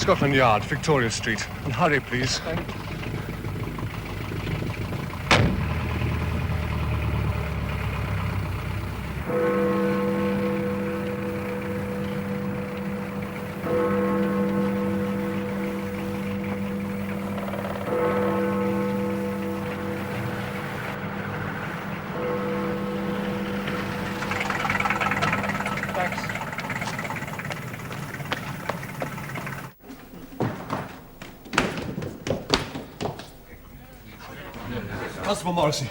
Scotland Yard, Victoria Street. And hurry, please. Constable Morrissey.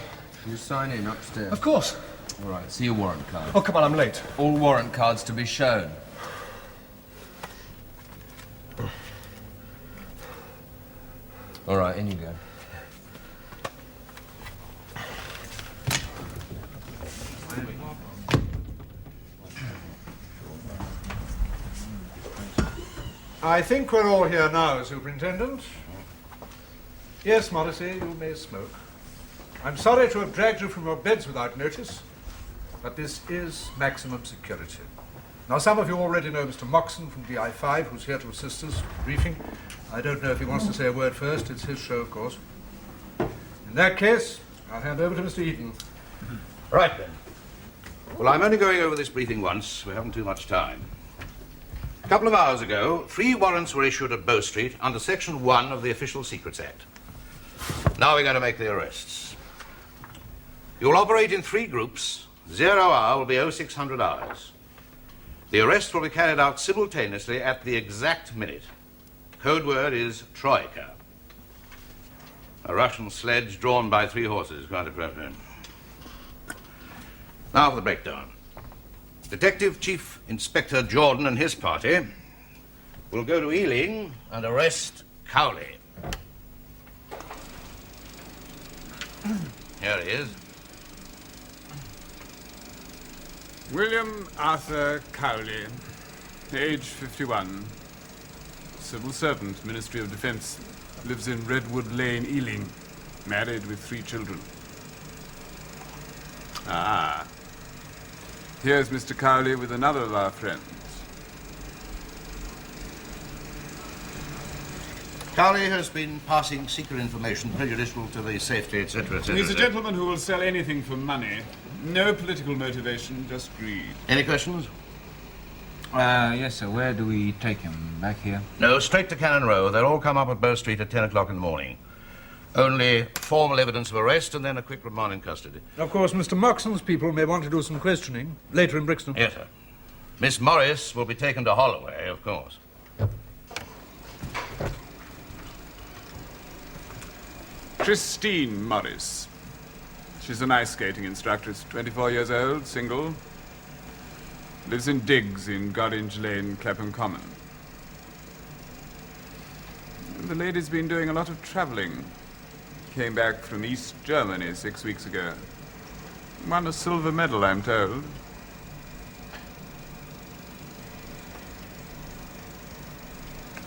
You sign in upstairs. Of course. All right, see your warrant card. Oh, come on, I'm late. All warrant cards to be shown. All right, in you go. I think we're all here now, Superintendent. Yes, Morrissey, you may smoke. I'm sorry to have dragged you from your beds without notice, but this is maximum security. Now, some of you already know Mr. Moxon from DI5, who's here to assist us with briefing. I don't know if he wants to say a word first. It's his show, of course. In that case, I'll hand over to Mr. Eaton. Right, then. Well, I'm only going over this briefing once. We haven't too much time. A couple of hours ago, 3 warrants were issued at Bow Street under Section 1 of the Official Secrets Act. Now we're going to make the arrests. You'll operate in 3 groups. 0 hour will be 0600 hours. The arrest will be carried out simultaneously at the exact minute. Code word is Troika. A Russian sledge drawn by 3 horses, quite appropriate. Now for the breakdown. Detective Chief Inspector Jordan and his party will go to Ealing and arrest Cowley. Here he is. William Arthur Cowley, age 51, civil servant, Ministry of Defense, lives in Redwood Lane, Ealing, married with 3 children. Ah, here's Mr. Cowley with another of our friends. Cowley has been passing secret information prejudicial to the safety, etc., etc. He's a gentleman who will sell anything for money. No political motivation, just greed. Any questions? Yes, sir. Where do we take him? Back here? No, straight to Cannon Row. They'll all come up at Bow Street at 10 o'clock in the morning. Only formal evidence of arrest and then a quick remand in custody. Of course, Mr. Moxon's people may want to do some questioning later in Brixton. Yes, sir. Miss Morris will be taken to Holloway, of course. Christine Morris. She's an ice skating instructor. 24 years old, single. Lives in Diggs in Gorringe Lane, Clapham Common. The lady's been doing a lot of traveling. Came back from East Germany 6 weeks ago. Won a silver medal, I'm told.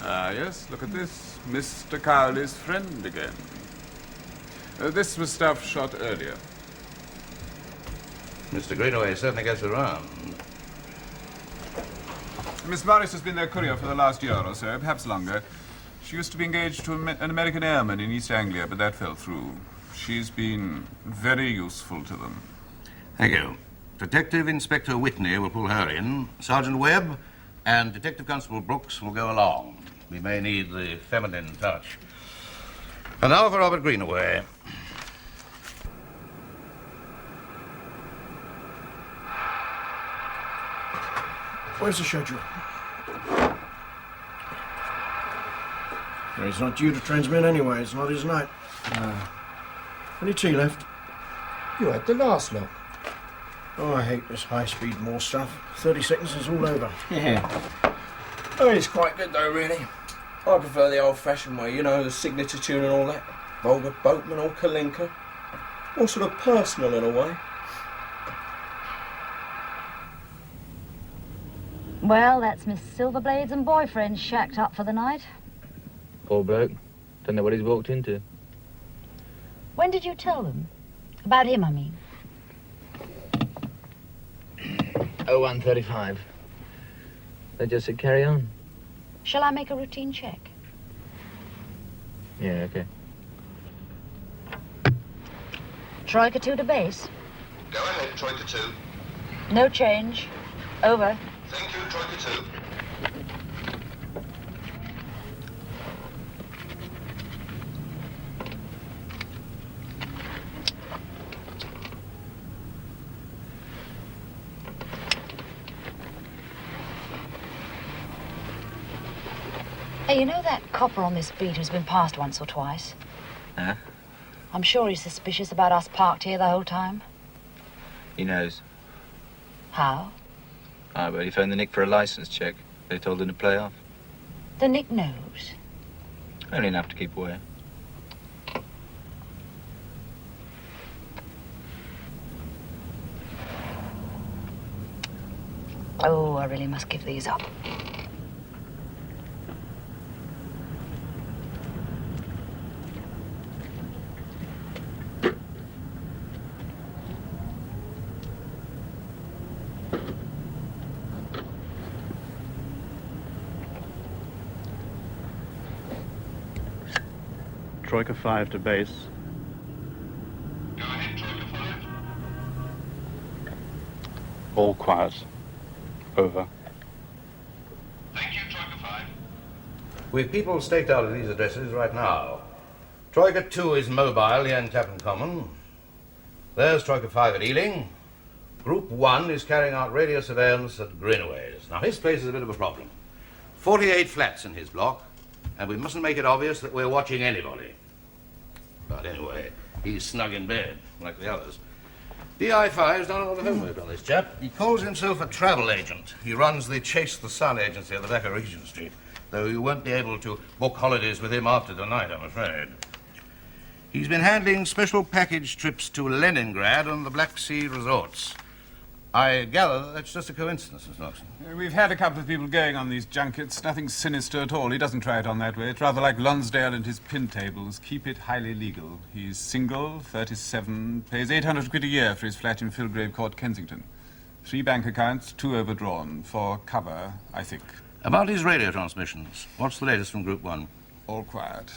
Ah, yes, look at this. Mr. Cowley's friend again. This was stuff shot earlier. Mr. Greenaway certainly gets around. Miss Morris has been their courier for the last year or so, perhaps longer. She used to be engaged to an American airman in East Anglia, but that fell through. She's been very useful to them. Thank you. Detective Inspector Whitney will pull her in. Sergeant Webb and Detective Constable Brooks will go along. We may need the feminine touch. And now for Robert Greenaway. Where's the schedule? Well, he's not due to transmit anyway. It's not his night. Any tea left? You had the last lot. Oh, I hate this high-speed Morse stuff. 30 seconds is all over. Yeah. Oh, it's quite good though, really. I prefer the old-fashioned way, you know, the signature tune and all that. Volga Boatman or Kalinka. More sort of personal in a way. Well, that's Miss Silverblades and boyfriend shacked up for the night. Poor bloke. Don't know what he's walked into. When did you tell them? About him, I mean. 01:35. They just said carry on. Shall I make a routine check? Yeah, okay. Troika 2 to base. Go ahead, Troika 2. No change. Over. Thank you, Troika 2. Hey, you know that copper on this beat who's been past once or twice? Huh? I'm sure he's suspicious about us parked here the whole time. He knows. How? I bet he phoned the Nick for a license check. They told him to play off. The Nick knows. Only enough to keep away. Oh, I really must give these up. Troika 5 to base. Go ahead, Troika 5. All quiet. Over. Thank you, Troika 5. We've people staked out at these addresses right now. Troika 2 is mobile here in Clapham Common. There's Troika 5 at Ealing. Group 1 is carrying out radio surveillance at Greenaways. Now, his place is a bit of a problem. 48 flats in his block, and we mustn't make it obvious that we're watching anybody. But anyway, he's snug in bed, like the others. DI5's done all the homework on this chap. He calls himself a travel agent. He runs the Chase the Sun agency at the back of Regent Street, though you won't be able to book holidays with him after tonight, I'm afraid. He's been handling special package trips to Leningrad and the Black Sea resorts. I gather that's just a coincidence, Miss Knoxon. We've had a couple of people going on these junkets. Nothing sinister at all. He doesn't try it on that way. It's rather like Lonsdale and his pin tables. Keep it highly legal. He's single, 37, pays 800 quid a year for his flat in Filgrave Court, Kensington. 3 bank accounts, 2 overdrawn. For cover, I think. About his radio transmissions, what's the latest from Group 1? All quiet.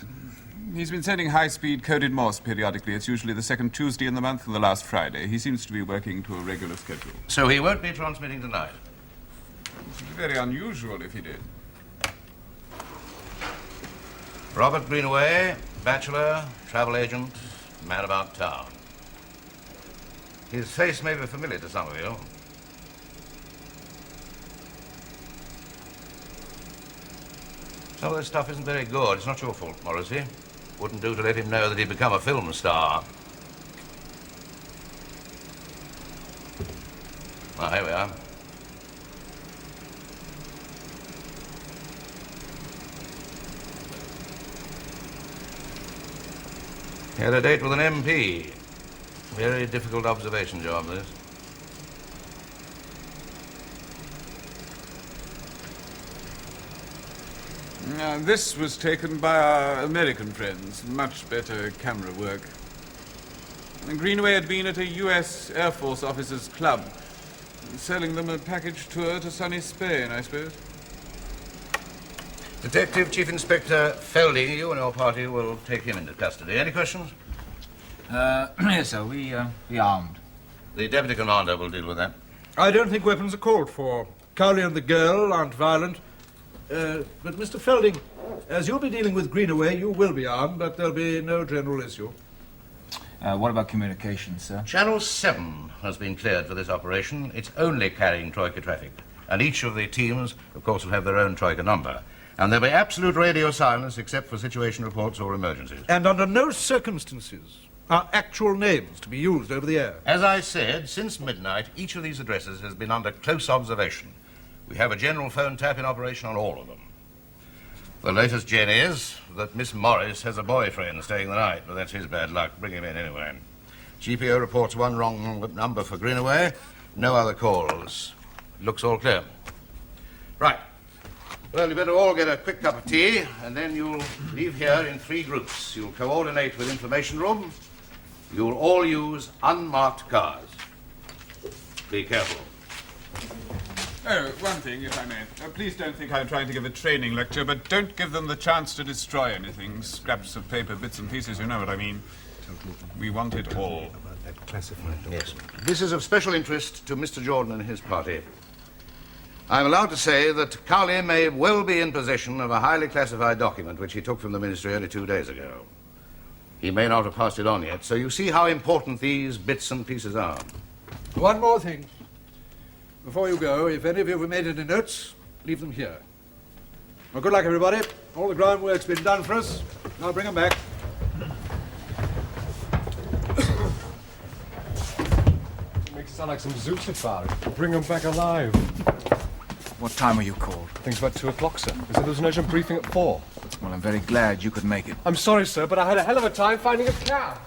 He's been sending high-speed coded Morse periodically. It's usually the second Tuesday in the month and the last Friday. He seems to be working to a regular schedule. So he won't be transmitting tonight? It would be very unusual if he did. Robert Greenaway, bachelor, travel agent, man about town. His face may be familiar to some of you. Some of this stuff isn't very good. It's not your fault, Morrissey. Wouldn't do to let him know that he'd become a film star. Well, here we are. He had a date with an MP. Very difficult observation job, this. This was taken by our American friends. Much better camera work. Greenaway had been at a U.S. Air Force officers' club, selling them a package tour to sunny Spain, I suppose. Detective Chief Inspector Felding, you and your party will take him into custody. Any questions? Yes, sir. We armed. The Deputy Commander will deal with that. I don't think weapons are called for. Cowley and the girl aren't violent. But Mr. Felding, as you'll be dealing with Greenaway, you will be armed, but there'll be no general issue. What about communications, sir? Channel 7 has been cleared for this operation. It's only carrying Troika traffic. And each of the teams, of course, will have their own Troika number. And there'll be absolute radio silence except for situation reports or emergencies. And under no circumstances are actual names to be used over the air. As I said, since midnight, each of these addresses has been under close observation. We have a general phone tap in operation on all of them. The latest gen is that Miss Morris has a boyfriend staying the night, but that's his bad luck. Bring him in anyway. GPO reports 1 wrong number for Greenaway. No other calls. Looks all clear. Right. Well, you better all get a quick cup of tea, and then you'll leave here in 3 groups. You'll coordinate with information room. You'll all use unmarked cars. Be careful. Oh, one thing, if I may. Please don't think I'm trying to give a training lecture, but don't give them the chance to destroy anything. Scraps of paper, bits and pieces, you know what I mean. We want it all. Yes. This is of special interest to Mr. Jordan and his party. I'm allowed to say that Cowley may well be in possession of a highly classified document which he took from the ministry only 2 days ago. He may not have passed it on yet, so you see how important these bits and pieces are. One more thing. Before you go, if any of you have made any notes, leave them here. Well, good luck, everybody. All the groundwork's been done for us. I'll bring them back. Makes it sound like some zoo safari. Bring them back alive. What time were you called? I think it's about 2 o'clock, sir. They said there was an urgent briefing at 4. Well, I'm very glad you could make it. I'm sorry, sir, but I had a hell of a time finding a cab.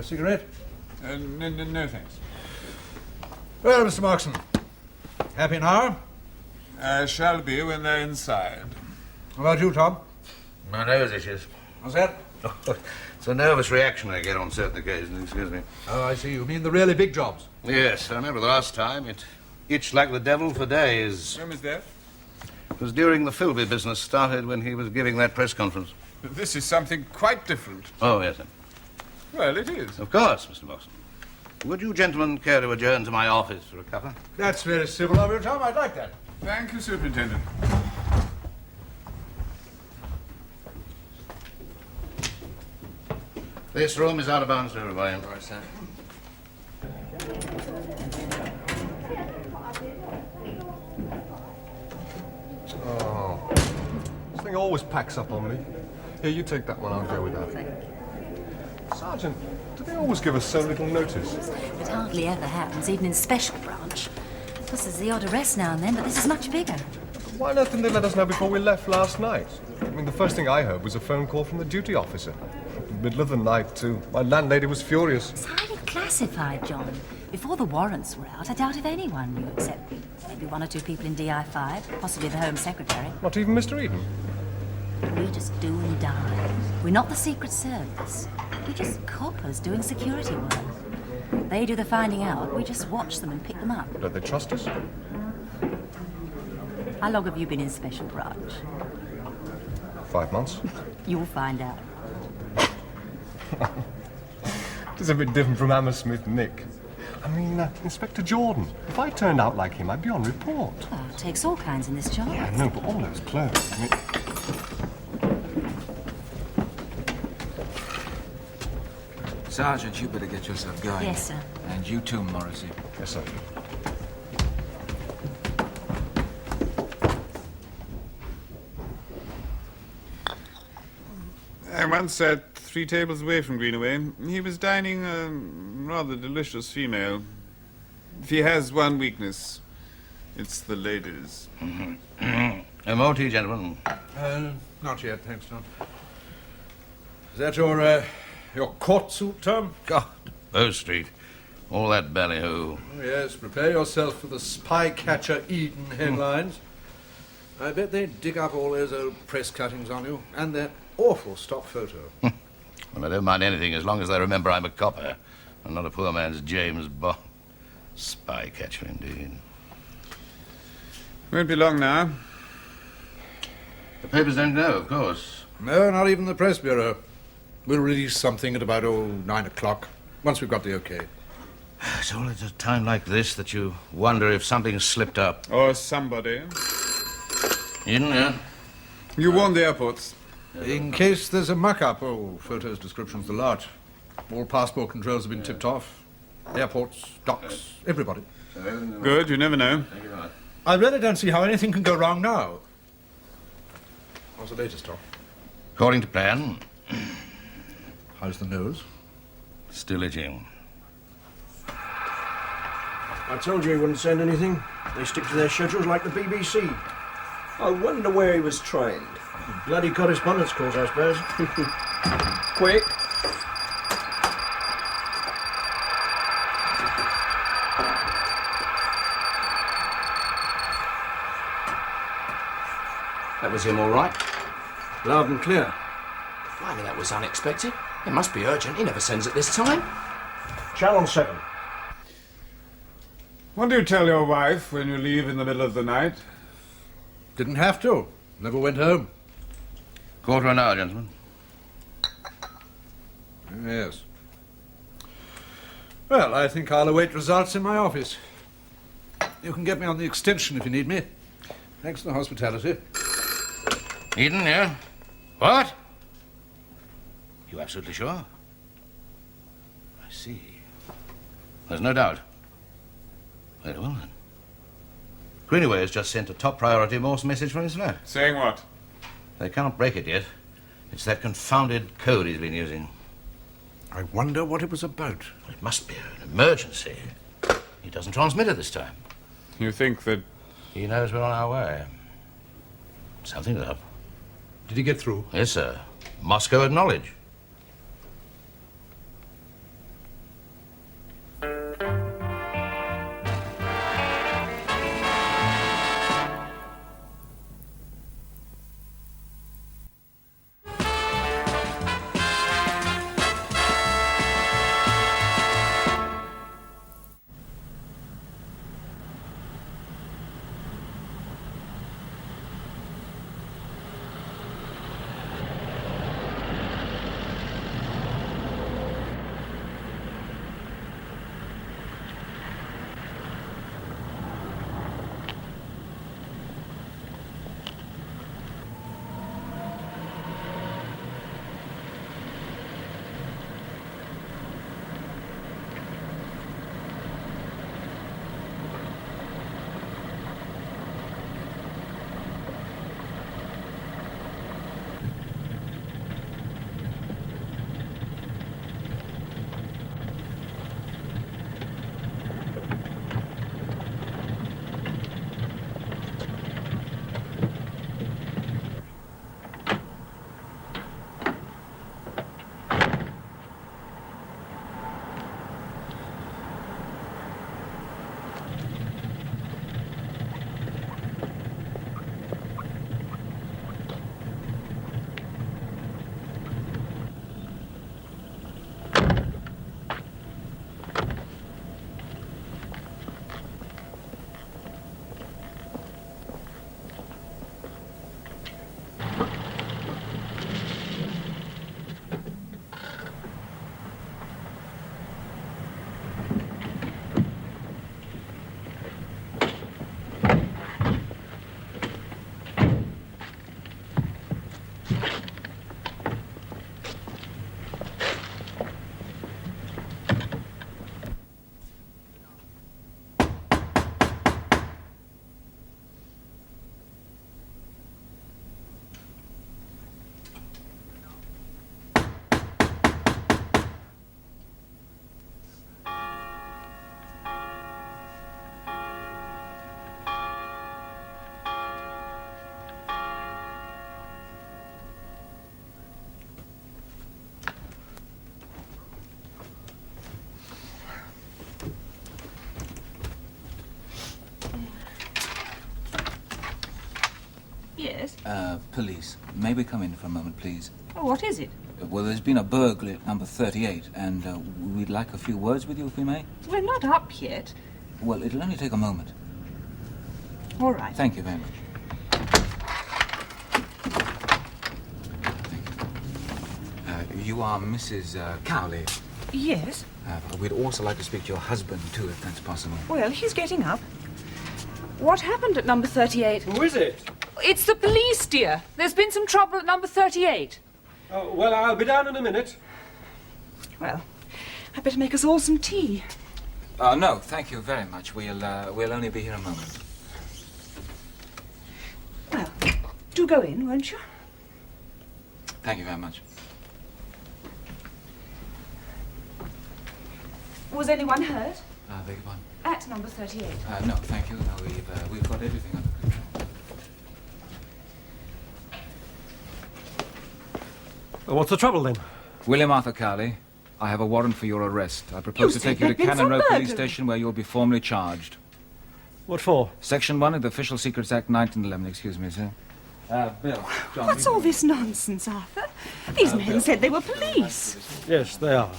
Cigarette? No, thanks. Well, Mr. Markson, happy now? Shall be when they're inside. How about you, Tom? My nose itches. What's that? It's a nervous reaction I get on certain occasions, excuse me. Oh, I see. You mean the really big jobs? Yes, I remember the last time. It itched like the devil for days. When was that? It was during the Philby business started when he was giving that press conference. This is something quite different. Oh, yes, sir. Well, it is. Of course, Mr. Moxon. Would you gentlemen care to adjourn to my office for a cuppa? That's very civil of you, Tom. I'd like that. Thank you, Superintendent. This room is out of bounds to everybody. Right, sir. Oh. This thing always packs up on me. Here, you take that one, I'll go with that. Thank you. Sergeant, do they always give us so little notice? It hardly ever happens, even in special branch. Of course, there's the odd arrest now and then, but this is much bigger. Why on earth didn't they let us know before we left last night? I mean, the first thing I heard was a phone call from the duty officer. In the middle of the night, too. My landlady was furious. It's highly classified, John. Before the warrants were out, I doubt if anyone knew, except maybe 1 or 2 people in DI5, possibly the Home Secretary. Not even Mr. Eden. We just do and die. We're not the Secret Service. We're just coppers doing security work. They do the finding out. We just watch them and pick them up. Don't they trust us? How long have you been in Special Branch? 5 months. You'll find out. It's a bit different from Hammersmith Nick. I mean, Inspector Jordan. If I turned out like him, I'd be on report. Well, it takes all kinds in this job. Yeah, I know, but all those clothes. I mean... Sergeant, you better get yourself going. Yes, sir. And you too, Morrissey. Yes, sir. I once sat 3 tables away from Greenaway. He was dining a rather delicious female. If he has one weakness, it's the ladies. A more tea, gentlemen. Not yet, thanks, Tom. Is that your court suit, Tom? God, Bow Street. All that ballyhoo. Oh, yes, prepare yourself for the Spy Catcher Eden headlines. I bet they dig up all those old press cuttings on you, and that awful stock photo. Well, I don't mind anything as long as they remember I'm a copper and not a poor man's James Bond. Spy catcher, indeed. Won't be long now. The papers don't know, of course. No, not even the press bureau. We'll release something at about 9 o'clock, once we've got the okay. It's all at a time like this that you wonder if something's slipped up. Or somebody. Eden, yeah? You warned the airports. In case there's a muck-up. Oh, photos, descriptions, the lot. All passport controls have been tipped off. Airports, docks, everybody. Good, you never know. I really don't see how anything can go wrong now. What's the latest, Tom? According to plan, How's the nose? still itching. I told you he wouldn't send anything. They stick to their schedules like the BBC. I wonder where he was trained. Bloody correspondence calls, I suppose. Quick. That was him, all right. Loud and clear. Blimey, that was unexpected. It must be urgent. He never sends at this time. Channel 7. What do you tell your wife when you leave in the middle of the night? Didn't have to. Never went home. Quarter an hour, gentlemen. Yes. Well, I think I'll await results in my office. You can get me on the extension if you need me. Thanks for the hospitality. Eden, yeah? What? You absolutely sure? I see. There's no doubt. Very well, then. Greenaway has just sent a top priority Morse message from his flat. Saying what? They can't break it yet. It's that confounded code he's been using. I wonder what it was about. It must be an emergency. He doesn't transmit it this time. You think that... He knows we're on our way. Something's up. Did he get through? Yes, sir. Moscow acknowledged. Yes? Police. May we come in for a moment, please? Oh, what is it? Well, there's been a burglary at number 38, and we'd like a few words with you, if we may. We're not up yet. Well, it'll only take a moment. All right. Thank you very much. Thank you. You are Mrs. Cowley. Yes? We'd also like to speak to your husband, too, if that's possible. Well, he's getting up. What happened at number 38? Who is it? It's the police, dear. There's been some trouble at number 38. Oh, well, I'll be down in a minute. Well, I'd better make us all some tea. No, thank you very much. We'll only be here a moment. Well, do go in, won't you? Thank you very much. Was anyone hurt? Beg your pardon? At number 38. No, thank you. No, we've got everything under control. What's the trouble, then? William Arthur Cowley, I have a warrant for your arrest. I propose You to take said you to there'd been Cannon some Road Police burglary. Station, where you'll be formally charged. What for? Section 1 of the Official Secrets Act 1911. Excuse me, sir. Bill, John... What's all this nonsense, Arthur? These men Bill. said they were police. Yes, they are.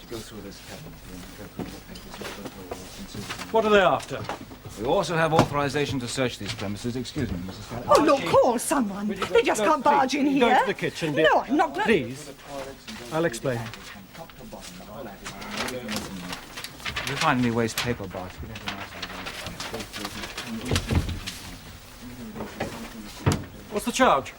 Go through this cabinet here and go through the papers and photos and see. What are they after? We also have authorization to search these premises. Excuse me, Mrs. Kelly. Oh, look, call someone. They just can't barge in here. Go to the kitchen, dear. No, I'm not going. Please. I'll explain. If you find any waste paper basket, What's the charge?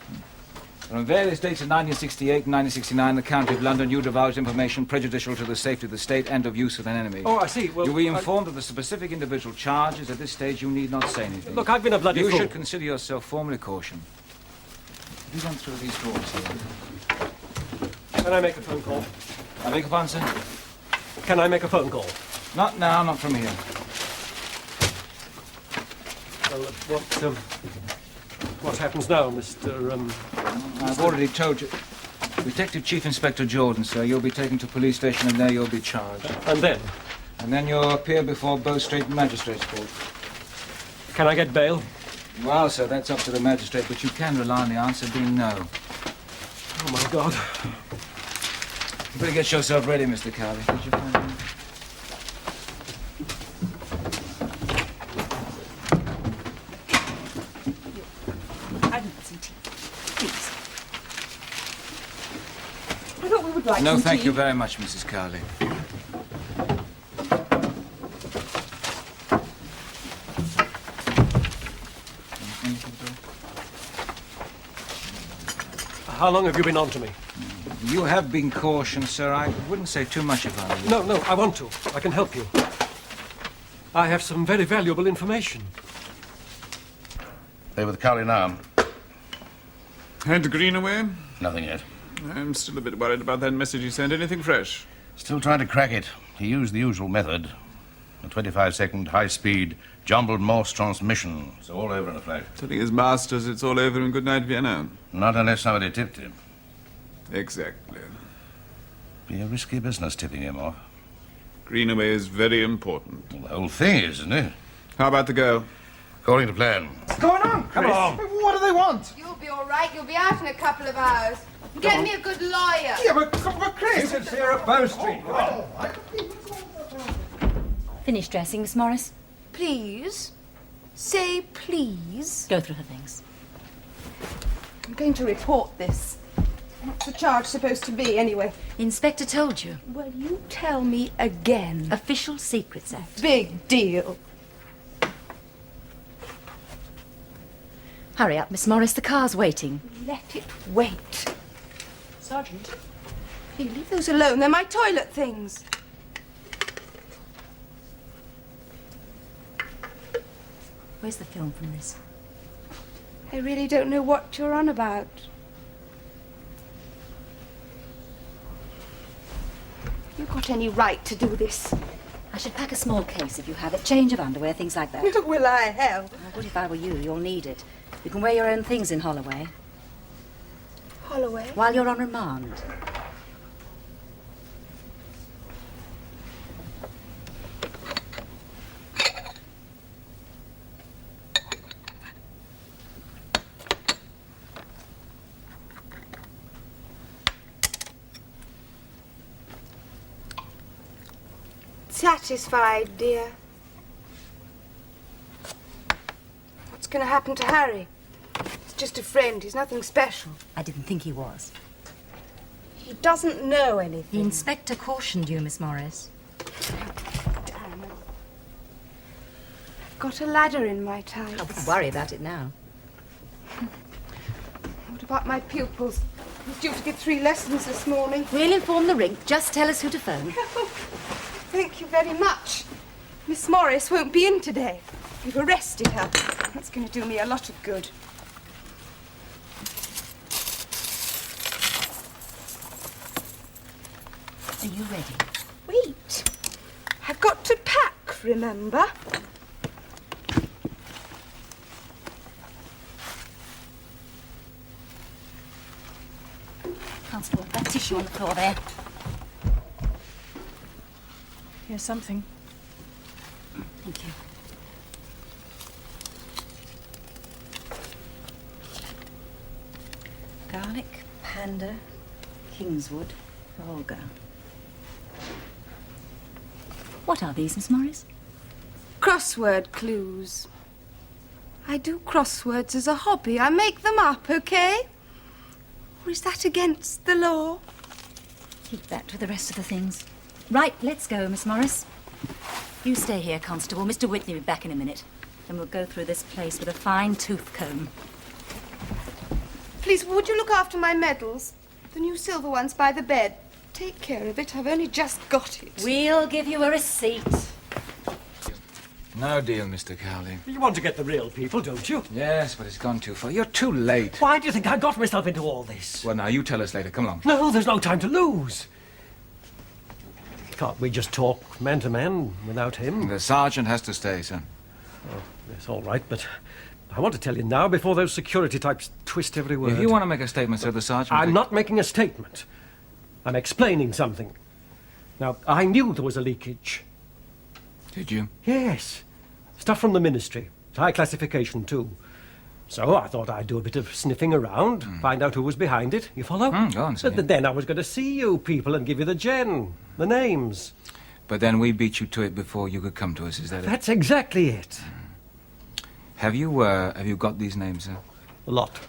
On various dates in 1968 and 1969, the County of London, you divulged information prejudicial to the safety of the state and of use with an enemy. Oh, I see. Well, you were informed of the specific individual charges. At this stage, you need not say anything. Look, I've been a bloody You fool. should consider yourself formally cautioned. Have you gone through these drawers here? Can I make a phone call? I beg your pardon, sir? Can I make a phone call? Not now, not from here. Well, what happens now, Mr. I've already told you. Detective Chief Inspector Jordan, sir. You'll be taken to police station and there you'll be charged. And then? And then you'll appear before Bow Street Magistrates Court. Can I get bail? Well, sir, that's up to the magistrate, but you can rely on the answer being no. Oh, my God. You better get yourself ready, Mr. Cowley. Did you find anything? I need some tea, please. I thought we would like No, some thank tea. you very much, Mrs. Cowley. How long have you been on to me? You have been cautioned, sir. I wouldn't say too much if I were you. No, I want to. I can help you. I have some very valuable information. They with Cowley now. Had Greenaway? Nothing yet. I'm still a bit worried about that message he sent. Anything fresh? Still trying to crack it. He used the usual method. A 25-second high-speed jumbled Morse transmission. It's all over in a flash. Telling his masters it's all over in Goodnight Vienna. Not unless somebody tipped him. Exactly. Be a risky business tipping him off. Greenaway is very important. Well, the whole thing is, isn't it? How about the girl? According to plan. What's going on, Chris? Come on. What do they want? You'll be all right. You'll be out in a couple of hours. Get me a good lawyer. Yeah, but Chris... You can see her at Bow Street. Finished dressing, Miss Morris? Please. Say please. Go through her things. I'm going to report this. What's the charge supposed to be, anyway? The inspector told you. Well, you tell me again. Official Secrets Act. Big deal. Hurry up, Miss Morris. The car's waiting. Let it wait. Sergeant. Hey, leave those alone. They're my toilet things. Where's the film from this? I really don't know what you're on about. You got any right to do this? I should pack a small case if you have it. Change of underwear, things like that. Will I help? Oh, good, if I were you, you'll need it. You can wear your own things in Holloway Holloway? while you're on remand. Satisfied, dear. What's going to happen to Harry? He's just a friend. He's nothing special. I didn't think he was. He doesn't know anything. The inspector cautioned you, Miss Morris. Damn. I've got a ladder in my tights. I wouldn't worry about it now. What about my pupils? I was due to get 3 lessons this morning. We'll inform the rink. Just tell us who to phone. Thank you very much. Miss Morris won't be in today. We've arrested her. That's going to do me a lot of good. Are you ready? Wait. I've got to pack, remember? Constable, that tissue on the floor there. Here's something. Thank you. Garlic, Panda, Kingswood, Olga. What are these, Miss Morris? Crossword clues. I do crosswords as a hobby. I make them up, okay? Or is that against the law? Keep that with the rest of the things. Right, let's go, Miss Morris. You stay here, Constable. Mr. Whitney will be back in a minute. Then we'll go through this place with a fine tooth comb. Please, would you look after my medals? The new silver ones by the bed. Take care of it. I've only just got it. We'll give you a receipt. No deal, Mr. Cowley. You want to get the real people, don't you? Yes, but it's gone too far. You're too late. Why do you think I got myself into all this? Well, now, you tell us later. Come along. No, there's no time to lose. Can't we just talk man to man without him? The sergeant has to stay, sir. Oh, it's all right, but I want to tell you now before those security types twist every word. If you want to make a statement, sir, the sergeant... I'm not making a statement. I'm explaining something. Now, I knew there was a leakage. Did you? Yes. Stuff from the ministry. It's high classification, too. So I thought I'd do a bit of sniffing around, find out who was behind it. You follow? Go on, sir. But then I was going to see you people and give you the gen, the names. But then we beat you to it before you could come to us, is that it? That's exactly it. Have you got these names, sir? A lot.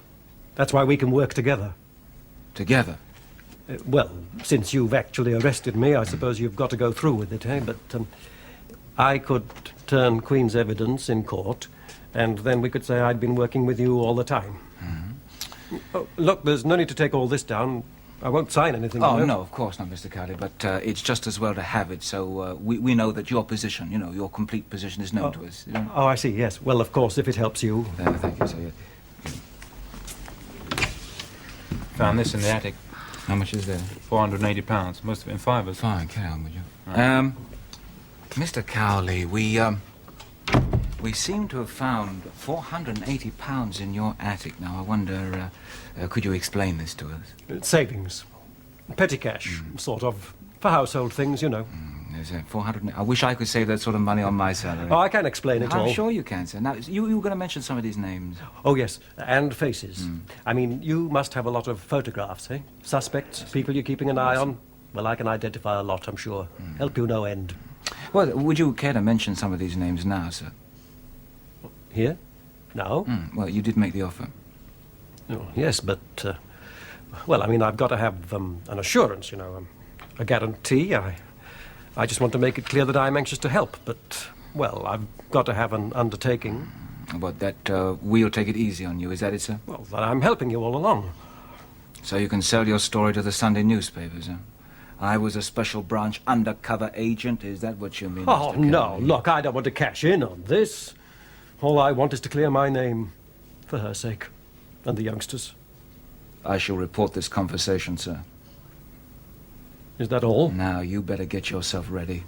That's why we can work together. Together? Well, since you've actually arrested me, I suppose you've got to go through with it, eh? But I could turn Queen's evidence in court, and then we could say I'd been working with you all the time. Oh, look, there's no need to take all this down. I won't sign anything. Oh, no, of course not, Mr. Cowley, but it's just as well to have it, so we know that your position, you know, your complete position is known to us. You know? Oh, I see, yes. Well, of course, if it helps you. Thank you, sir. Yeah. Found this in the attic. How much is there? £480. Most of it in fivers. Fine, carry on with you. Right. Mr. Cowley, we seem to have found £480 in your attic. Now, I wonder, could you explain this to us? Savings. Petty cash, sort of. For household things, you know. There's 400. I wish I could save that sort of money on my salary. Oh, I can explain it all. I'm sure you can, sir. Now, you were going to mention some of these names. Oh, yes, and faces. I mean, you must have a lot of photographs, eh? Suspects, people you're keeping an eye on. Well, I can identify a lot, I'm sure. Help you no end. Well, would you care to mention some of these names now, sir? Here? Now? Well, you did make the offer. Oh, yes, but, well, I mean, I've got to have an assurance, you know, a guarantee. I just want to make it clear that I'm anxious to help, but, well, I've got to have an undertaking. But that we'll take it easy on you, is that it, sir? Well, that I'm helping you all along. So you can sell your story to the Sunday newspapers, huh? I was a special branch undercover agent, is that what you mean, Oh, Mr. no, Cowley? look, I don't want to cash in on this. All I want is to clear my name, for her sake, and the youngsters. I shall report this conversation, sir. Is that all? Now, you better get yourself ready.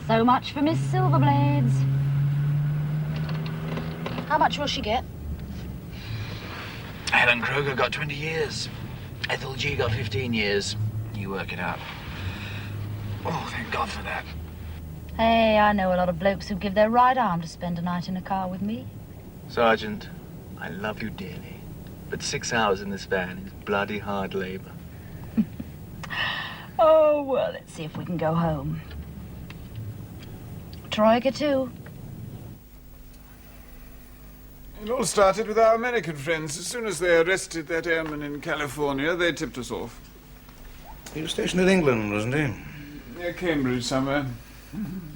So much for Miss Silverblades. How much will she get? Helen Kroger got 20 years. Ethel G got 15 years. You work it out. Oh, thank God for that. Hey, I know a lot of blokes who give their right arm to spend a night in a car with me. Sergeant, I love you dearly, but 6 hours in this van is bloody hard labor. Oh, well, let's see if we can go home. Troika, too. It all started with our American friends. As soon as they arrested that airman in California, they tipped us off. He was stationed in England, wasn't he? Near Cambridge somewhere.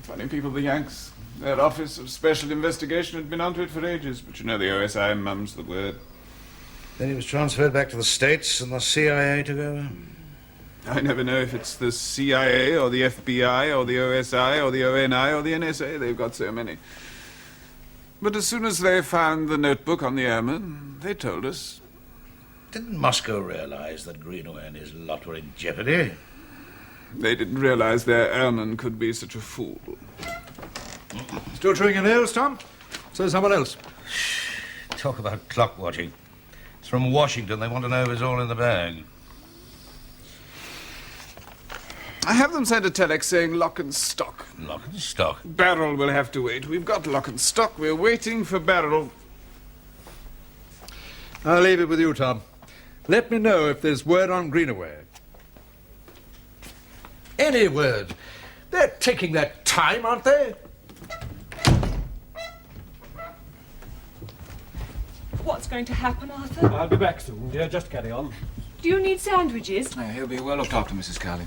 Funny people, the Yanks. Their Office of Special Investigation had been onto it for ages, but you know the OSI mum's the word. Then he was transferred back to the States and the CIA took over. I never know if it's the CIA or the FBI or the OSI or the ONI or the NSA. They've got so many. But as soon as they found the notebook on the airman, they told us. Didn't Moscow realize that Greenaway and his lot were in jeopardy? They didn't realize their airman could be such a fool. Still chewing your nails, Tom? So is someone else. Talk about clock watching. It's from Washington. They want to know if it's all in the bag. I have them send a telex saying lock and stock. Lock and stock? Barrel will have to wait. We've got lock and stock. We're waiting for Barrel. I'll leave it with you, Tom. Let me know if there's word on Greenaway. Any word. They're taking their time, aren't they? What's going to happen, Arthur? I'll be back soon, dear. Just carry on. Do you need sandwiches? He'll be well looked after, Mrs. Cowley.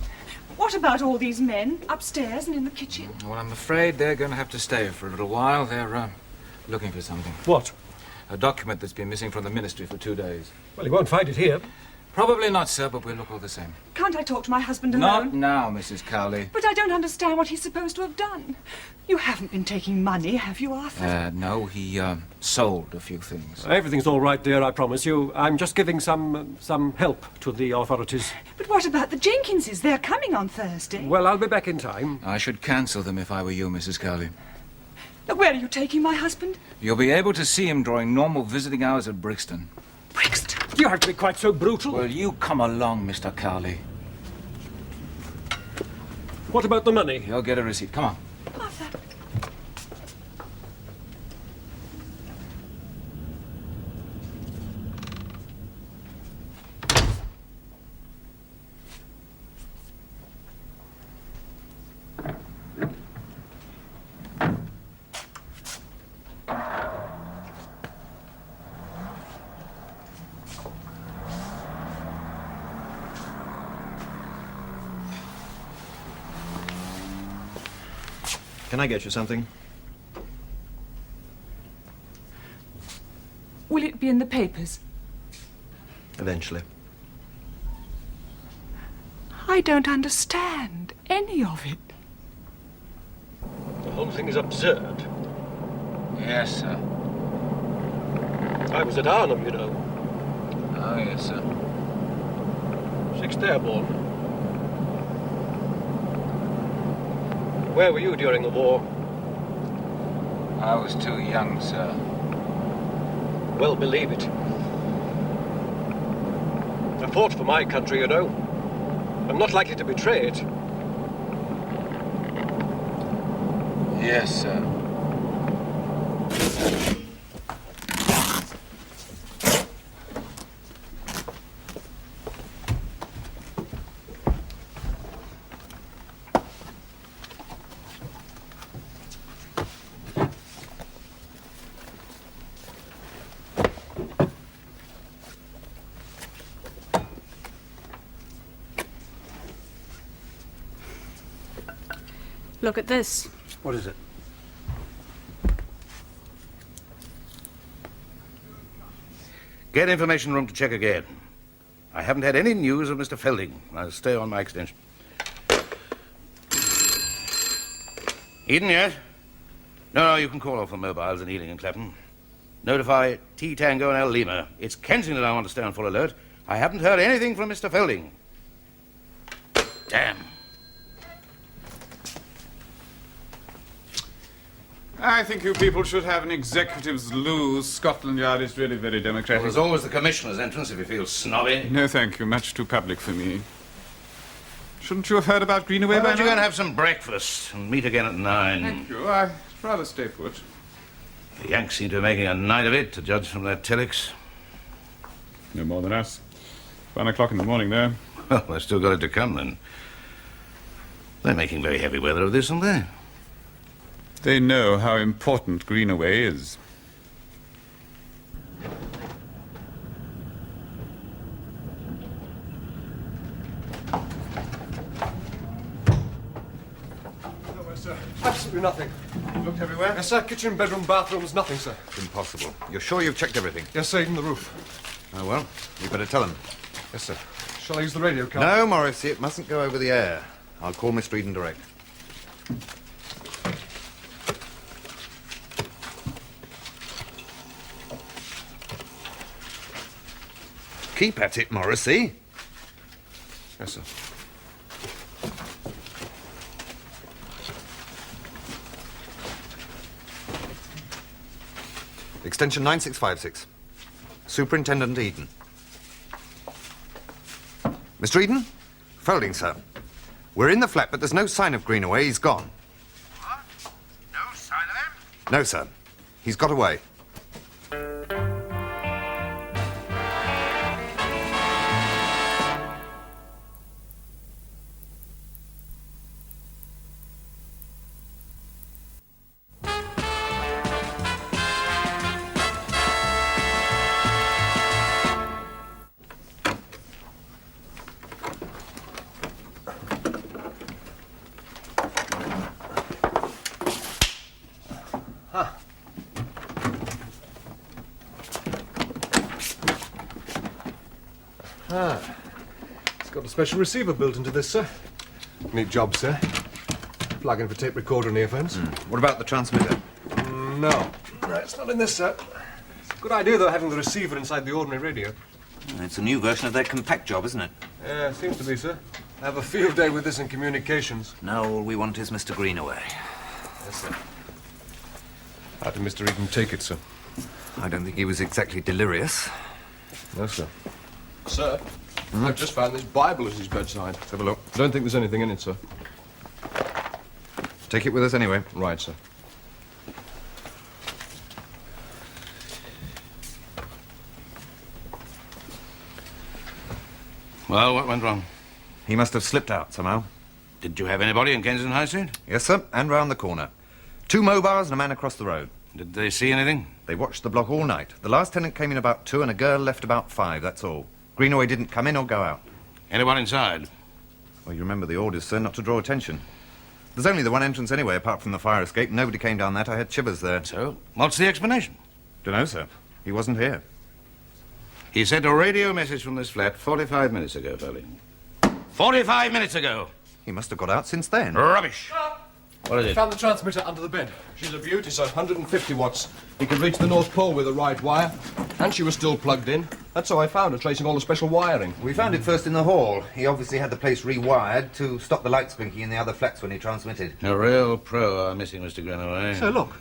What about all these men upstairs and in the kitchen? Well, I'm afraid they're going to have to stay for a little while. They're looking for something. What? A document that's been missing from the ministry for 2 days. Well, you won't find it here. Probably not, sir, but we'll look all the same. Can't I talk to my husband alone? Not now, Mrs. Cowley. But I don't understand what he's supposed to have done. You haven't been taking money, have you, Arthur? No, he sold a few things. Everything's all right, dear, I promise you. I'm just giving some help to the authorities. But what about the Jenkinses? They're coming on Thursday. Well, I'll be back in time. I should cancel them if I were you, Mrs. Cowley. Look, where are you taking my husband? You'll be able to see him during normal visiting hours at Brixton. Brixton? You have to be quite so brutal. Well, you come along, Mr. Cowley. What about the money? You'll get a receipt. Come on. Arthur. Can I get you something? Will it be in the papers? Eventually. I don't understand any of it. The whole thing is absurd. Yes, sir. I was at Arnhem, you know. Oh, yes, sir. 6th Airborne. Where were you during the war? I was too young, sir. Well, believe it. I fought for my country, you know. I'm not likely to betray it. Yes, sir. Look at this. What is it? Get information room to check again. I haven't had any news of Mr. Felding. I'll stay on my extension. Eden yet? No, you can call off the mobiles in Ealing and Clapham. Notify T Tango and L Lima. It's Kensington I want to stay on full alert. I haven't heard anything from Mr. Felding. Damn. I think you people should have an executives lose. Scotland Yard is really very democratic. Well, there's always the commissioner's entrance if you feel snobby. No, thank you. Much too public for me. Shouldn't you have heard about Greenaway Why by don't you now? go and have some breakfast and meet again at 9? Thank you. I'd rather stay put. The Yanks seem to be making a night of it, to judge from their telex. No more than us. 1 o'clock in the morning, though. Well, they've still got it to come, then. They're making very heavy weather of this, aren't they? They know how important Greenaway is. Nowhere, sir. Absolutely nothing. Looked everywhere? Yes, sir. Kitchen, bedroom, bathrooms, nothing, sir. Impossible. You're sure you've checked everything? Yes, sir, even the roof. Oh, well, you better tell them. Yes, sir. Shall I use the radio card? No, Morrissey, it mustn't go over the air. I'll call Mr. Eden direct. Keep at it, Morrissey. Yes, sir. Extension 9656. Superintendent Eden. Mr. Eden? Felding, sir. We're in the flat, but there's no sign of Greenaway. He's gone. What? No sign of him? No, sir. He's got away. It's got a special receiver built into this, sir. Neat job, sir. Plug in for tape recorder and earphones. What about the transmitter? No. It's not in this, sir. Good idea, though, having the receiver inside the ordinary radio. It's a new version of their compact job, isn't it? Yeah, seems to be, sir. I have a field day with this in communications. Now all we want is Mr. Greenaway. Yes, sir. How did Mr. Eden take it, sir? I don't think he was exactly delirious. No, sir. Sir, I've just found this Bible at his bedside. Let's have a look. I don't think there's anything in it, sir. Take it with us anyway. Right, sir. Well, what went wrong? He must have slipped out somehow. Did you have anybody in Kensington High Street? Yes, sir, and round the corner. 2 mobiles and a man across the road. Did they see anything? They watched the block all night. The last tenant came in about 2 and a girl left about 5, that's all. Greenaway didn't come in or go out. Anyone inside? Well, you remember the orders, sir, not to draw attention. There's only the one entrance anyway, apart from the fire escape. Nobody came down that. I had shivers there. So, what's the explanation? Dunno, sir. He wasn't here. He sent a radio message from this flat 45 minutes ago, Foley. 45 minutes ago! He must have got out since then. Rubbish! What is it? Found the transmitter under the bed. She's a beauty, sir. 150 watts. He could reach the North Pole with the right wire. And she was still plugged in. That's how I found her, tracing all the special wiring. We found it first in the hall. He obviously had the place rewired to stop the lights blinking in the other flats when he transmitted. A real pro, I'm missing Mr. Greenaway. So look.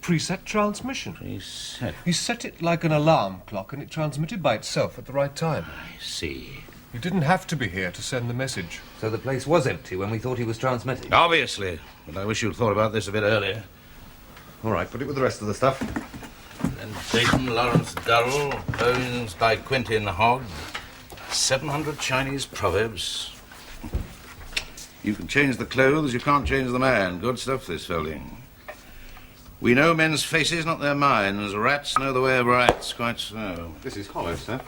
Preset transmission. Preset? He set it like an alarm clock and it transmitted by itself at the right time. I see. You didn't have to be here to send the message. So the place was empty when we thought he was transmitting? Obviously. But I wish you'd thought about this a bit earlier. All right, put it with the rest of the stuff. And Dayton Lawrence Durrell, poems by Quentin Hogg, 700 Chinese proverbs. You can change the clothes, you can't change the man. Good stuff, this Foley. We know men's faces, not their minds. Rats know the way of rats. Quite so. This is hollow, sir.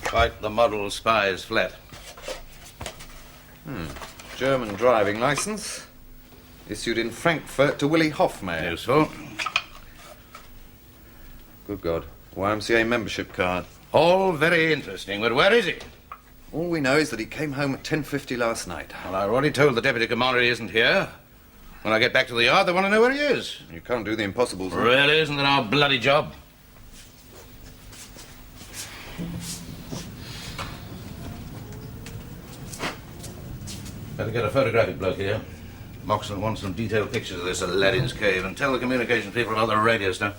Quite the model spy's flat. German driving licence. Issued in Frankfurt to Willy Hoffmeyer. Useful. Good God. YMCA membership card. All very interesting, but where is he? All we know is that he came home at 10:50 last night. Well, I already told the deputy commander he isn't here. When I get back to the yard, they want to know where he is. You can't do the impossible, sir. Really, isn't that our bloody job? Better get a photographic bloke here. Moxon wants some detailed pictures of this Aladdin's cave, and tell the communications people about the radio stuff.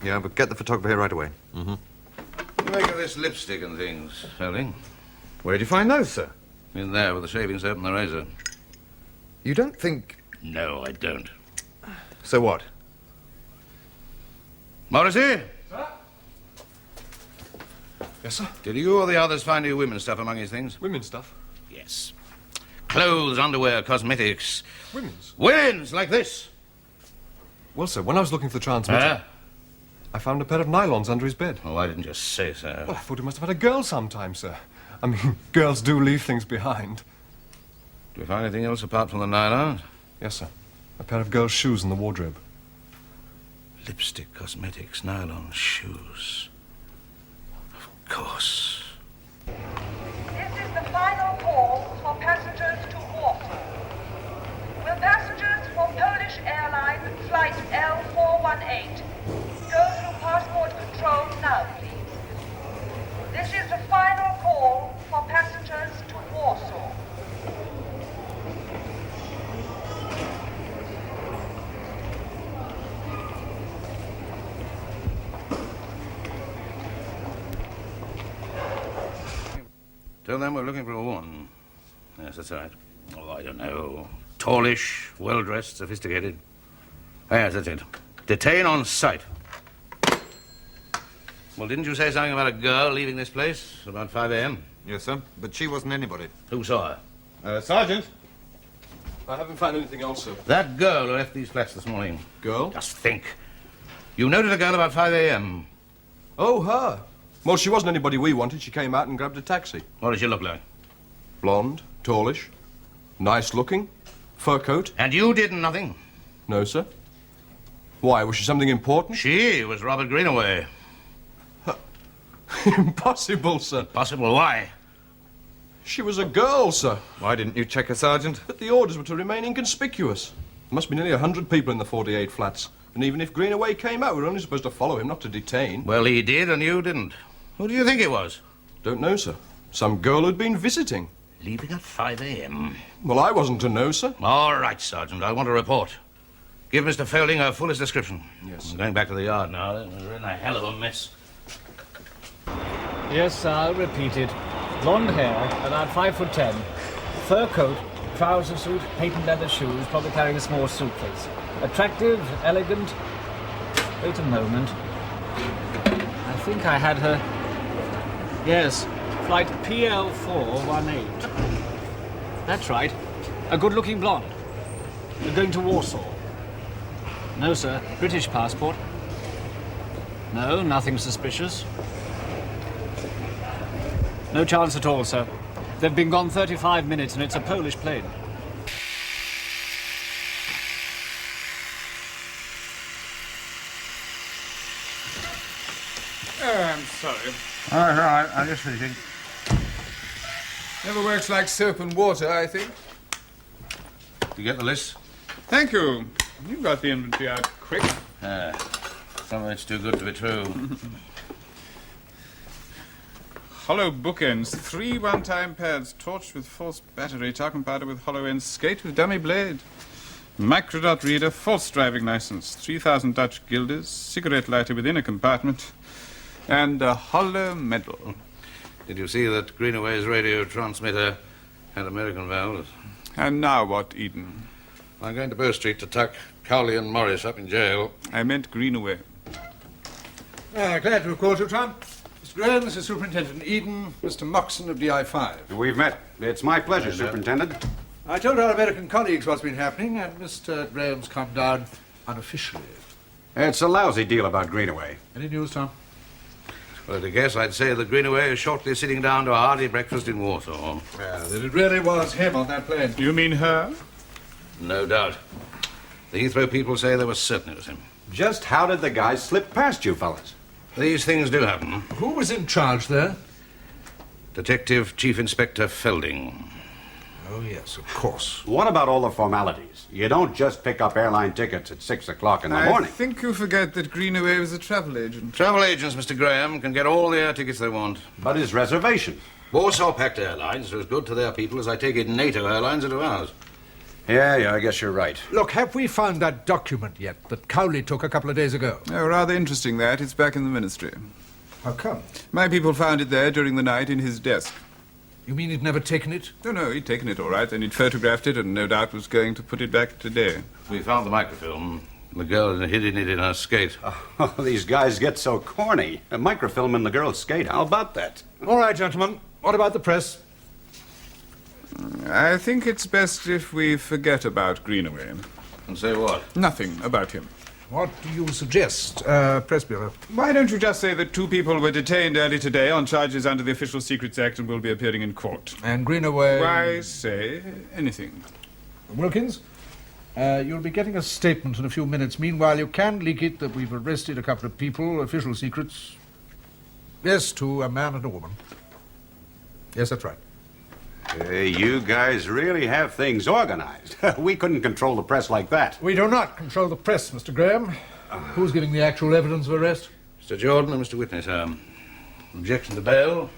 Yeah, but get the photographer here right away. What do you make of this lipstick and things, Foley? Where'd you find those, sir? In there with the shaving soap and the razor. You don't think... No, I don't. So what? Morrissey? Sir? Yes, sir? Did you or the others find any women's stuff among his things? Women's stuff? Yes. Clothes, underwear, cosmetics. Women's? Women's, like this. Well, sir, when I was looking for the transmitter, I found a pair of nylons under his bed. Oh, why didn't you say so? Well, I thought he must have had a girl sometime, sir. I mean, girls do leave things behind. Do you find anything else apart from the nylon? Yes, sir. A pair of girls' shoes in the wardrobe. Lipstick, cosmetics, nylon, shoes. Of course. This is the final call for passengers to Warsaw. Will passengers for Polish Airline Flight L418. Go through passport control now, please. This is the final call for passengers to Warsaw. Tell them we're looking for a woman. Yes, that's right. Oh, I don't know. Tallish, well-dressed, sophisticated. Yes, that's it. Detain on sight. Well, didn't you say something about a girl leaving this place about 5 a.m.? Yes, sir. But she wasn't anybody. Who saw her? Sergeant. I haven't found anything else, sir. That girl who left these flats this morning. Girl? Just think. You noted a girl about 5 a.m. Oh, her. Well, she wasn't anybody we wanted. She came out and grabbed a taxi. What did she look like? Blonde, tallish, nice looking, fur coat. And you did nothing? No, sir. Why, was she something important? She was Robert Greenaway. Impossible, sir. Impossible? Why? She was a girl, sir. Why didn't you check her, Sergeant? But the orders were to remain inconspicuous. There must be nearly 100 people in the 48 flats. And even if Greenaway came out, we were only supposed to follow him, not to detain. Well, he did, and you didn't. Who do you think it was? Don't know, sir. Some girl who'd been visiting. Leaving at 5 a.m. Well, I wasn't to know, sir. All right, Sergeant. I want a report. Give Mr. Fielding her fullest description. Yes, I'm going back to the yard now. We're in a hell of a mess. Yes, I'll repeat it. Blonde hair, about 5'10", fur coat, trouser suit, patent leather shoes, probably carrying a small suitcase. Attractive, elegant. Wait a moment. I think I had her. Yes, flight PL418. That's right. A good-looking blonde. We're going to Warsaw. No, sir. British passport. No, nothing suspicious. No chance at all, sir. They've been gone 35 minutes and it's a Polish plane. Oh, I'm sorry. All right. I'm just finishing. Never works like soap and water, I think. You get the list? Thank you. You got the inventory out quick. Some of it's too good to be true. Hollow bookends, 3 one-time pads, torched with false battery, talcum powder with hollow ends, skate with dummy blade. Microdot reader, false driving license, 3,000 Dutch guilders, cigarette lighter within a compartment, and a hollow medal. Did you see that Greenaway's radio transmitter had American valves? And now what, Eden? I'm going to Bow Street to tuck Cowley and Morris up in jail. I meant Greenaway. Glad to have called you, Trump. Mr. Graham, this is Superintendent Eden, Mr. Moxon of DI5. We've met. It's my pleasure, Superintendent. I told our American colleagues what's been happening, and Mr. Graham's come down unofficially. It's a lousy deal about Greenaway. Any news, Tom? Well, to guess, I'd say that Greenaway is shortly sitting down to a hearty breakfast in Warsaw. Yeah, that it really was him on that plane. You mean her? No doubt. The Heathrow people say they were certain it was him. Just how did the guys slip past you fellas? These things do happen. Who was in charge there? Detective Chief Inspector Felding. Oh, yes, of course. What about all the formalities? You don't just pick up airline tickets at 6 o'clock in the morning. I think you forget that Greenaway was a travel agent. Travel agents, Mr. Graham, can get all the air tickets they want. But his reservation? Warsaw Pact Airlines are as good to their people as I take it NATO Airlines are to ours. Yeah, I guess you're right. Look, have we found that document yet that Cowley took a couple of days ago? Oh, rather interesting that. It's back in the ministry. How come? My people found it there during the night in his desk. You mean he'd never taken it? No, he'd taken it all right, and he'd photographed it and no doubt was going to put it back today. We found the microfilm. The girl had hidden it in her skate. Oh, these guys get so corny. A microfilm in the girl's skate. How about that? All right, gentlemen. What about the press? I think it's best if we forget about Greenaway. And say what? Nothing about him. What do you suggest, Press Bureau? Why don't you just say that 2 people were detained early today on charges under the Official Secrets Act and will be appearing in court? And Greenaway... Why say anything? Wilkins, you'll be getting a statement in a few minutes. Meanwhile, you can leak it that we've arrested a couple of people, official secrets. Yes, to a man and a woman. Yes, that's right. Hey, you guys really have things organized. We couldn't control the press like that. We do not control the press, Mr. Graham. Who's giving the actual evidence of arrest? Mr. Jordan and Mr. Witness. Objection to bail.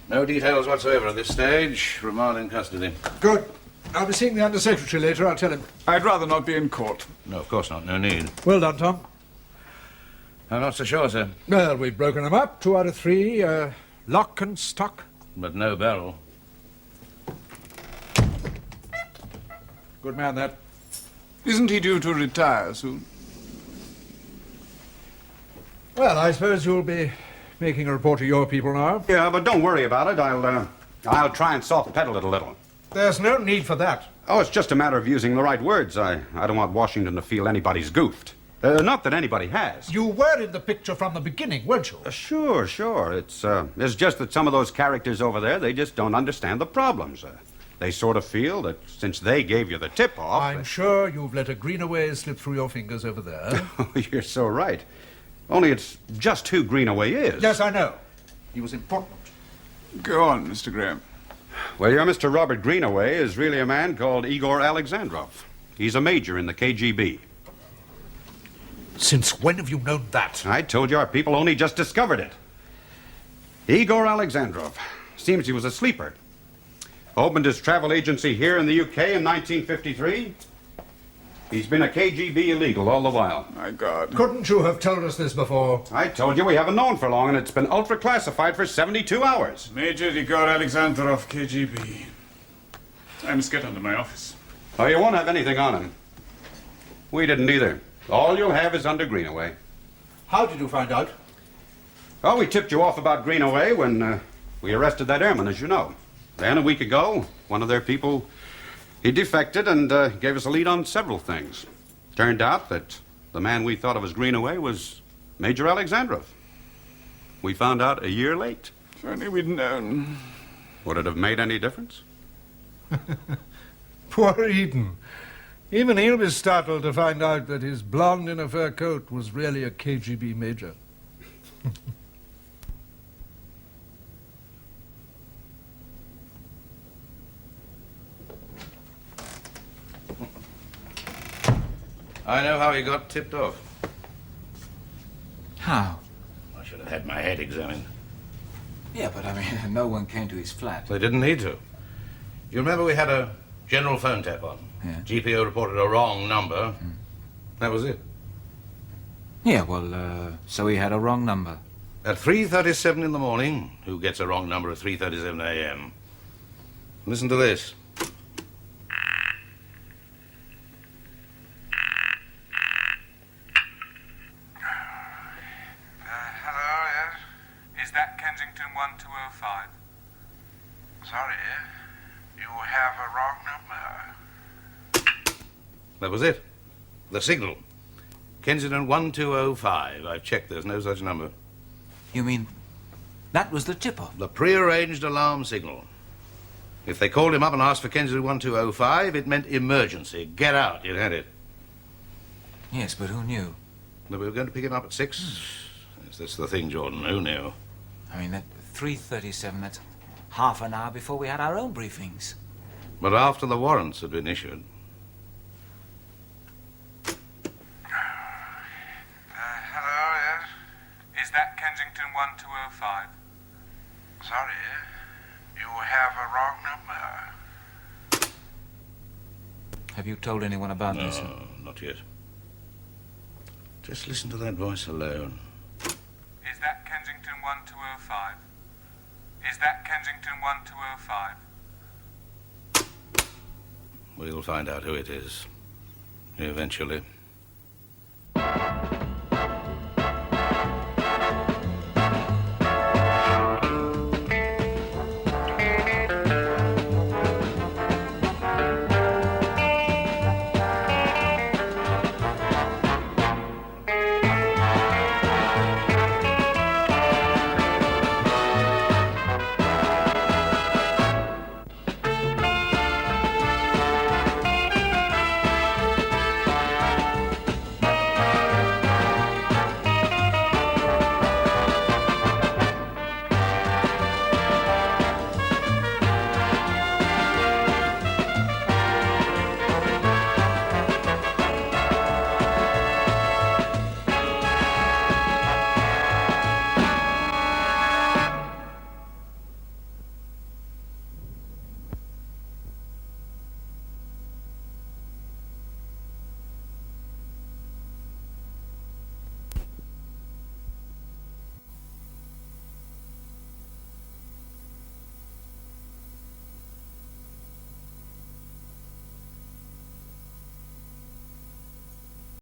No details whatsoever at this stage. Remand in custody. Good. I'll be seeing the Under Secretary later. I'll tell him. I'd rather not be in court. No, of course not. No need. Well done, Tom. I'm not so sure, sir. Well, we've broken them up. 2 out of 3. Lock and stock. But no barrel. Good man, that. Isn't he due to retire soon? Well, I suppose you'll be making a report to your people now. Yeah, but don't worry about it. I'll try and soft pedal it a little. There's no need for that. Oh, it's just a matter of using the right words. I don't want Washington to feel anybody's goofed. Not that anybody has. You were in the picture from the beginning, weren't you? Sure. It's just that some of those characters over there, they just don't understand the problems. They sort of feel that since they gave you the tip-off... I'm sure you've let a Greenaway slip through your fingers over there. You're so right. Only it's just who Greenaway is. Yes, I know. He was important. Go on, Mr. Graham. Well, your Mr. Robert Greenaway is really a man called Igor Alexandrov. He's a major in the KGB. Since when have you known that? I told you our people only just discovered it. Igor Alexandrov. Seems he was a sleeper. Opened his travel agency here in the UK in 1953. He's been a KGB illegal all the while. My God. Couldn't you have told us this before? I told you we haven't known for long, and it's been ultra-classified for 72 hours. Major Igor Alexandrov, KGB. I must get under my office. Oh, you won't have anything on him. We didn't either. All you'll have is under Greenaway. How did you find out? Oh, we tipped you off about Greenaway when we arrested that airman, as you know. Then, a week ago, one of their people, he defected and gave us a lead on several things. Turned out that the man we thought of as Greenaway was Major Alexandrov. We found out a year late. If only we'd known. Would it have made any difference? Poor Eden. Even he'll be startled to find out that his blonde in a fur coat was really a KGB major. I know how he got tipped off. How? I should have had my head examined. Yeah, but I mean, no one came to his flat. They didn't need to. You remember we had a general phone tap on? Yeah. GPO reported a wrong number. That was it. Yeah, well, so he had a wrong number. At 3:37 in the morning, who gets a wrong number at 3:37 a.m.? Listen to this. Hello, yes? Is that Kensington 1205? Sorry, you have a wrong number. That was it. The signal. Kensington 1205. I've checked. There's no such number. You mean that was the tip-off? The prearranged alarm signal. If they called him up and asked for Kensington 1205, it meant emergency. Get out. You'd had it. Yes, but who knew? That we were going to pick him up at 6? Yes, that's the thing, Jordan. Who knew? I mean, that 3:37, that's half an hour before we had our own briefings. But after the warrants had been issued. Hello, yes? Is that Kensington 1205? Sorry, you have a wrong number. Have you told anyone about this? No, not yet. Just listen to that voice alone. Is that Kensington 1205? Is that Kensington 1205? We'll find out who it is. Eventually.